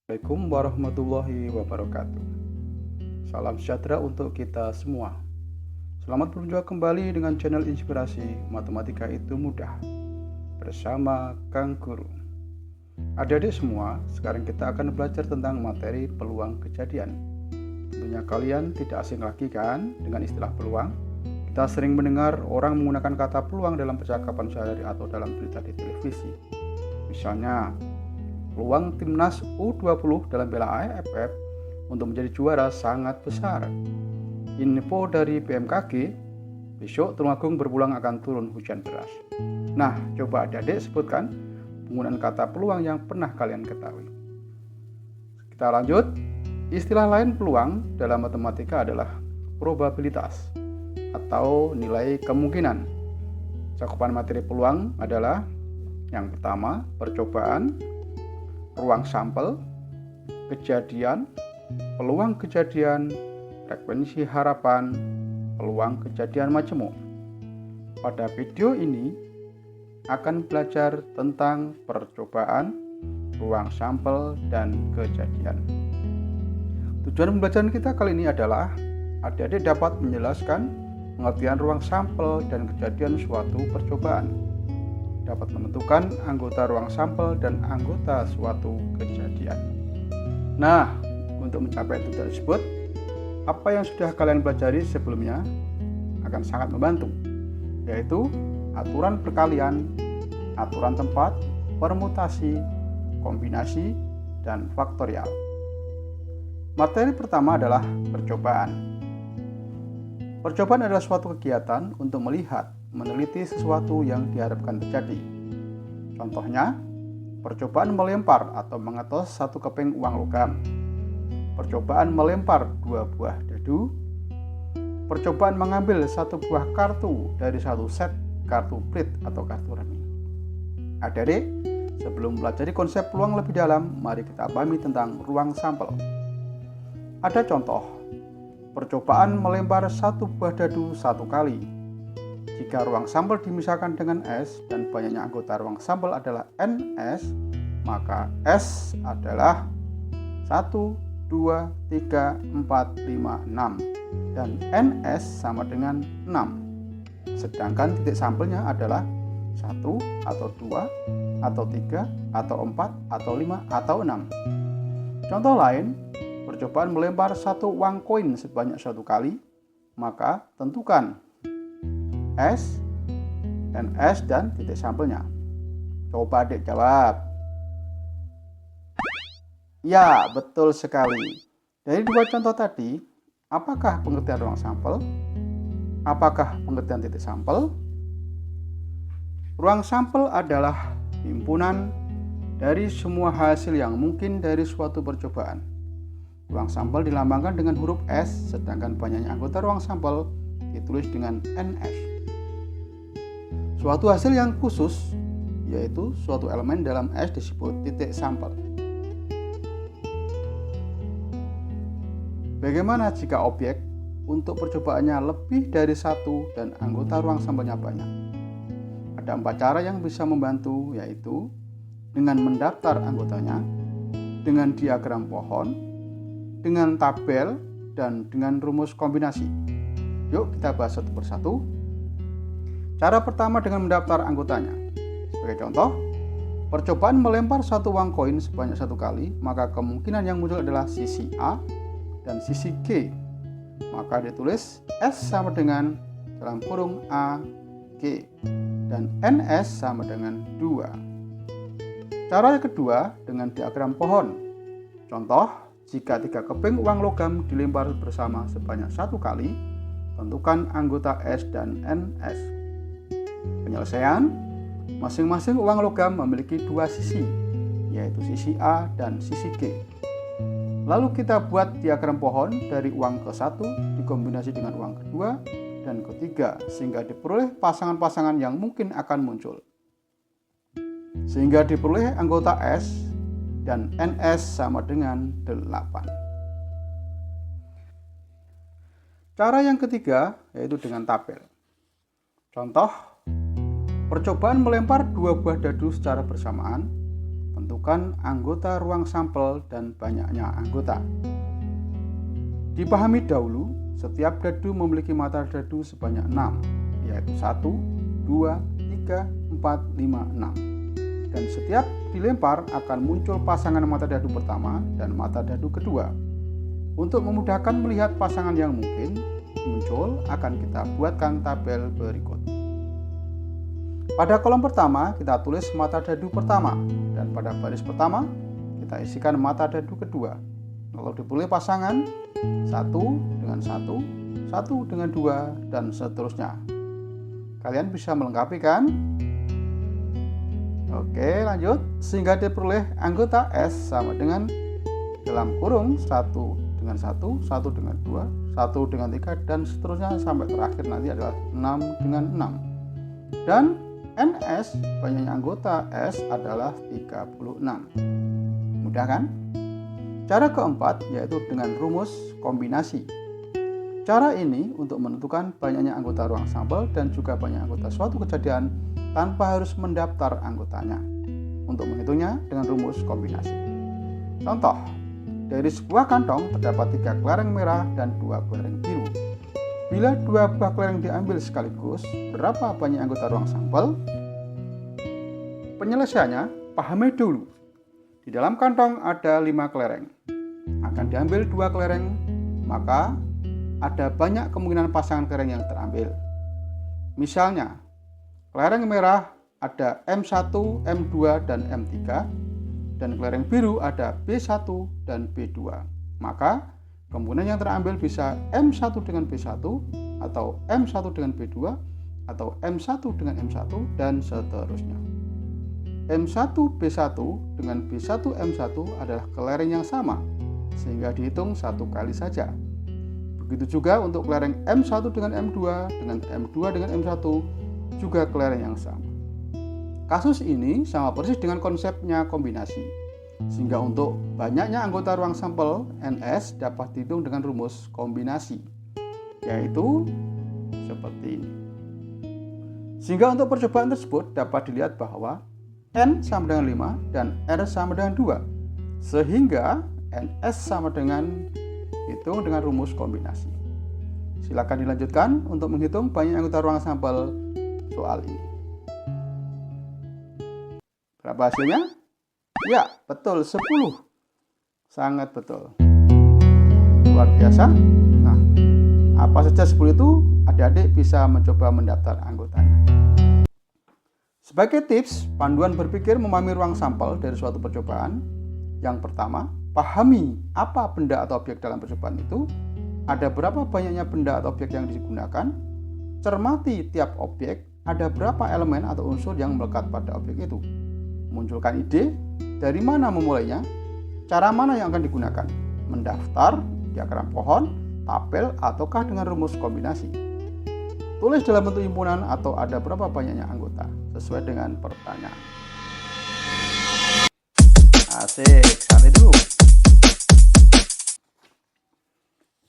Assalamualaikum warahmatullahi wabarakatuh. Salam sejahtera untuk kita semua. Selamat berjumpa kembali dengan channel Inspirasi Matematika Itu Mudah bersama Kang Guru. Adik-adik semua, sekarang kita akan belajar tentang materi peluang kejadian. Tentunya kalian tidak asing lagi kan dengan istilah peluang. Kita sering mendengar orang menggunakan kata peluang dalam percakapan sehari-hari atau dalam berita di televisi. Misalnya, peluang timnas U20 dalam Piala AFF untuk menjadi juara sangat besar. Info dari BMKG, besok Tulungagung berpulang akan turun hujan deras. Nah, coba adik-adik sebutkan penggunaan kata peluang yang pernah kalian ketahui. Kita lanjut. Istilah lain peluang dalam matematika adalah probabilitas atau nilai kemungkinan. Cakupan materi peluang adalah yang pertama, percobaan, ruang sampel, kejadian, peluang kejadian, frekuensi harapan, peluang kejadian majemuk. Pada video ini akan belajar tentang percobaan, ruang sampel, dan kejadian. Tujuan pembelajaran kita kali ini adalah adik-adik dapat menjelaskan pengertian ruang sampel dan kejadian suatu percobaan, dapat menentukan anggota ruang sampel dan anggota suatu kejadian. Nah, untuk mencapai tujuan tersebut, apa yang sudah kalian pelajari sebelumnya akan sangat membantu, yaitu aturan perkalian, aturan tempat, permutasi, kombinasi, dan faktorial. Materi pertama adalah percobaan. Percobaan adalah suatu kegiatan untuk melihat, meneliti sesuatu yang diharapkan terjadi. Contohnya, percobaan melempar atau mengetos satu keping uang logam, percobaan melempar 2 buah dadu, percobaan mengambil satu buah kartu dari satu set kartu plit atau kartu remi. Adik-adik, sebelum mempelajari konsep peluang lebih dalam, mari kita pahami tentang ruang sampel. Ada contoh, percobaan melempar satu buah dadu 1 kali. Jika ruang sampel dimisahkan dengan S dan banyaknya anggota ruang sampel adalah NS, maka S adalah 1, 2, 3, 4, 5, 6 dan NS sama dengan 6. Sedangkan titik sampelnya adalah 1 atau 2 atau 3 atau 4 atau 5 atau 6. Contoh lain, percobaan melempar satu uang koin sebanyak 1 kali, maka tentukan S, NS, dan titik sampelnya. Coba adik jawab. Ya, betul sekali. Dari 2 contoh tadi, apakah pengertian ruang sampel? Apakah pengertian titik sampel? Ruang sampel adalah himpunan dari semua hasil yang mungkin dari suatu percobaan. Ruang sampel dilambangkan dengan huruf S, sedangkan banyaknya anggota ruang sampel ditulis dengan NS. Suatu hasil yang khusus, yaitu suatu elemen dalam S disebut titik sampel. Bagaimana jika objek untuk percobaannya lebih dari 1 dan anggota ruang sampelnya banyak? Ada 4 cara yang bisa membantu, yaitu dengan mendaftar anggotanya, dengan diagram pohon, dengan tabel, dan dengan rumus kombinasi. Yuk kita bahas satu persatu. Cara pertama dengan mendaftar anggotanya. Sebagai contoh, percobaan melempar satu uang koin sebanyak 1 kali, maka kemungkinan yang muncul adalah sisi A dan sisi G. Maka ditulis S sama dengan dalam kurung A, G, dan NS sama dengan 2. Cara yang kedua dengan diagram pohon. Contoh, jika 3 keping uang logam dilempar bersama sebanyak 1 kali, tentukan anggota S dan NS. Penyelesaian, masing-masing uang logam memiliki 2 sisi, yaitu sisi A dan sisi G. Lalu kita buat diagram pohon dari uang ke-1 dikombinasi dengan uang kedua dan ketiga, sehingga diperoleh pasangan-pasangan yang mungkin akan muncul. Sehingga diperoleh anggota S dan NS sama dengan 8. Cara yang ketiga yaitu dengan tabel. Contoh, percobaan melempar 2 buah dadu secara bersamaan tentukan anggota ruang sampel dan banyaknya anggota. Dipahami dahulu, setiap dadu memiliki mata dadu sebanyak 6, yaitu 1, 2, 3, 4, 5, 6. Dan setiap dilempar akan muncul pasangan mata dadu pertama dan mata dadu kedua. Untuk memudahkan melihat pasangan yang mungkin muncul, akan kita buatkan tabel berikut. Pada kolom pertama, kita tulis mata dadu pertama, dan pada baris pertama, kita isikan mata dadu kedua. Lalu dipilih pasangan 1 dengan 1, 1 dengan 2, dan seterusnya. Kalian bisa melengkapi kan? Oke, lanjut. Sehingga diperoleh anggota S sama dengan dalam kurung 1 dengan 1, 1 dengan 2, 1 dengan 3, dan seterusnya sampai terakhir nanti adalah 6 dengan 6. Dan NS, banyaknya anggota S adalah 36. Mudah kan? Cara keempat yaitu dengan rumus kombinasi. Cara ini untuk menentukan banyaknya anggota ruang sampel dan juga banyak anggota suatu kejadian tanpa harus mendaftar anggotanya. Untuk menghitungnya dengan rumus kombinasi. Contoh, dari sebuah kantong terdapat 3 kelereng merah dan 2 kelereng biru. Bila 2 buah kelereng diambil sekaligus, berapa banyak anggota ruang sampel? Penyelesaiannya, pahami dulu. Di dalam kantong ada 5 kelereng. Akan diambil 2 kelereng, maka ada banyak kemungkinan pasangan kelereng yang terambil. Misalnya, kelereng merah ada M1, M2, dan M3, dan kelereng biru ada B1 dan B2. Maka kemungkinan yang terambil bisa M1 dengan B1, atau M1 dengan B2, atau M1 dengan M1, dan seterusnya. M1 B1 dengan B1 M1 adalah kelereng yang sama, sehingga dihitung 1 kali saja. Begitu juga untuk kelereng M1 dengan M2 dengan M2 dengan M1 juga kelereng yang sama. Kasus ini sama persis dengan konsepnya kombinasi, sehingga untuk banyaknya anggota ruang sampel NS dapat dihitung dengan rumus kombinasi, yaitu seperti ini. Sehingga untuk percobaan tersebut dapat dilihat bahwa N sama dengan 5 dan R sama dengan 2, sehingga NS sama dengan hitung dengan rumus kombinasi. Silakan dilanjutkan untuk menghitung banyak anggota ruang sampel soal ini. Berapa hasilnya? Ya, betul, 10. Sangat betul. Luar biasa. Nah, apa saja 10 itu, adik-adik bisa mencoba mendaftar anggotanya. Sebagai tips, panduan berpikir memahami ruang sampel dari suatu percobaan. Yang pertama, pahami apa benda atau objek dalam percobaan itu, ada berapa banyaknya benda atau objek yang digunakan, cermati tiap objek, ada berapa elemen atau unsur yang melekat pada objek itu. Munculkan ide, dari mana memulainya, cara mana yang akan digunakan, mendaftar, diagram pohon, tabel, ataukah dengan rumus kombinasi. Tulis dalam bentuk himpunan atau ada berapa banyaknya anggota, sesuai dengan pertanyaan. Asik, santai dulu.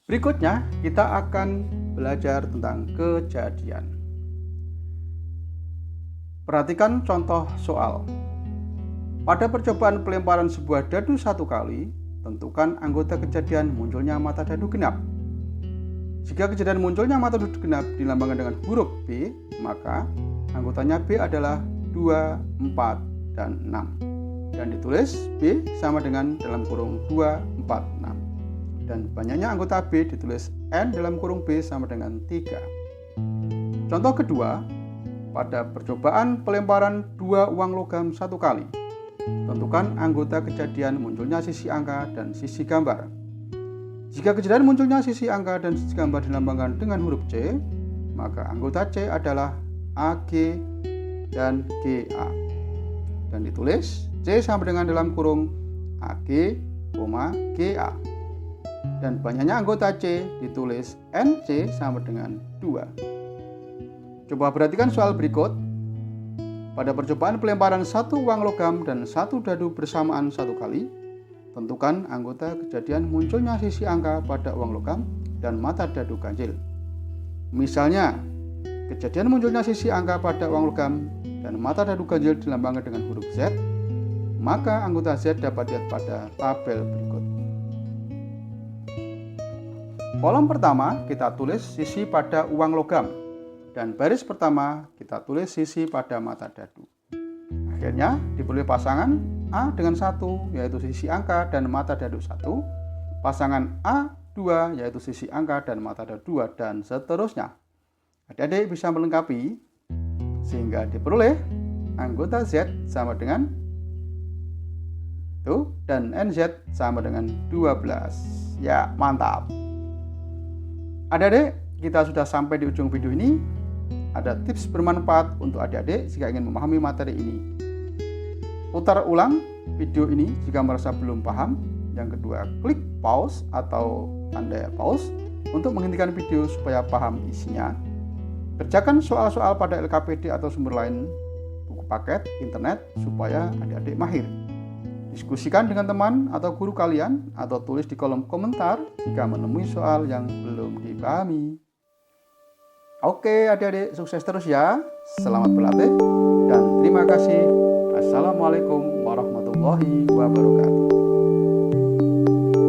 Berikutnya, kita akan belajar tentang kejadian. Perhatikan contoh soal. Pada percobaan pelemparan sebuah dadu 1 kali, tentukan anggota kejadian munculnya mata dadu genap. Jika kejadian munculnya mata dadu genap dilambangkan dengan huruf B, maka anggotanya B adalah 2, 4, dan 6. Dan ditulis B sama dengan dalam kurung 2, 4, 6. Dan banyaknya anggota B ditulis N dalam kurung B sama dengan 3. Contoh kedua, pada percobaan pelemparan 2 uang logam 1 kali, tentukan anggota kejadian munculnya sisi angka dan sisi gambar. Jika kejadian munculnya sisi angka dan sisi gambar dilambangkan dengan huruf C, maka anggota C adalah AG dan GA. Dan ditulis C sama dengan dalam kurung AG, GA. Dan banyaknya anggota C ditulis NC sama dengan 2. Coba perhatikan soal berikut. Pada percobaan pelemparan 1 uang logam dan 1 dadu bersamaan 1 kali, tentukan anggota kejadian munculnya sisi angka pada uang logam dan mata dadu ganjil. Misalnya, kejadian munculnya sisi angka pada uang logam dan mata dadu ganjil dilambangkan dengan huruf Z, maka anggota Z dapat dilihat pada tabel berikut. Kolom pertama kita tulis sisi pada uang logam, dan baris pertama kita tulis sisi pada mata dadu. Akhirnya diperoleh pasangan A dengan 1 yaitu sisi angka dan mata dadu 1, pasangan A2 yaitu sisi angka dan mata dadu 2, dan seterusnya. Adik-adik bisa melengkapi sehingga diperoleh anggota Z sama dengan itu dan NZ sama dengan 12. Ya, mantap. Adik-adik, kita sudah sampai di ujung video ini. Ada tips bermanfaat untuk adik-adik jika ingin memahami materi ini. Putar ulang video ini jika merasa belum paham. Yang kedua, klik pause atau tanda pause untuk menghentikan video supaya paham isinya. Kerjakan soal-soal pada LKPD atau sumber lain, buku paket, internet, supaya adik-adik mahir. Diskusikan dengan teman atau guru kalian, atau tulis di kolom komentar jika menemui soal yang belum dipahami. Oke adik-adik, sukses terus ya. Selamat berlatih dan terima kasih. Assalamualaikum warahmatullahi wabarakatuh.